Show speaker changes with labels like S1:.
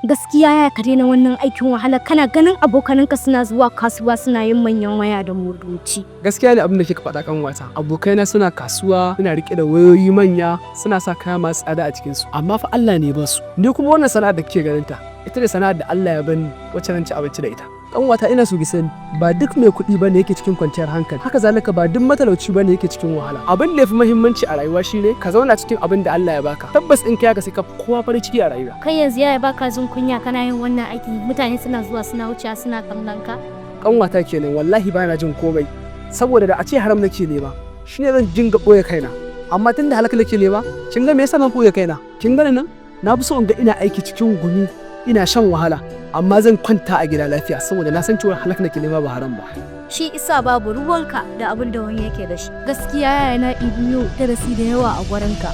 S1: gaskiya ya ka daina wannan aikin wahala, kana ganin abokananka suna zuwa kasuwa suna yin manyan waya da motoci.
S2: Gaskiya ne abin da kika faɗa kanwata, abokaina suna kasuwa suna rike da wayoyi manya suna sa kaya masu tsada a cikin su, amma fa Allah ne ba su. Ni kuma wannan sana'ar da kike ganin ta ita da sana'ar da Allah ya bani wacce zan ci abinci da ita. Kanwata ina so ki sani ba duk mai kuɗi bane yake cikin kwanciyar hankali, haka zalika ba duk matalauci bane yake cikin wahala. Abin da yafi muhimmanci a rayuwa shine ka zauna cikin abin da Allah ya baka. Tabbas in kai haka sai ka kowa farin ciki a rayuwa.
S1: Kai yanzu yaya baka jin kunya kana yin wannan aiki, mutane suna zuwa suna wucewa suna kallon ka?
S2: Kanwata kenan wallahi bana jin komai, saboda da a ce haram nake nema shine zan dinga ɓoye kaina, amma tunda halaka nake nema kin ga me yasa ban ɓoye kaina? Kin gani nan na fi so in ga ina aiki cikin gumi ina shan wahala, amma zan kwanta a gida lafiya saboda na san cewa halaka nake nema ba haram ba.
S1: Shi isa babu ruwanka da abin da wani yake da shi. Gaskiya yaya na ibiyo darasi da yawa a gurinka.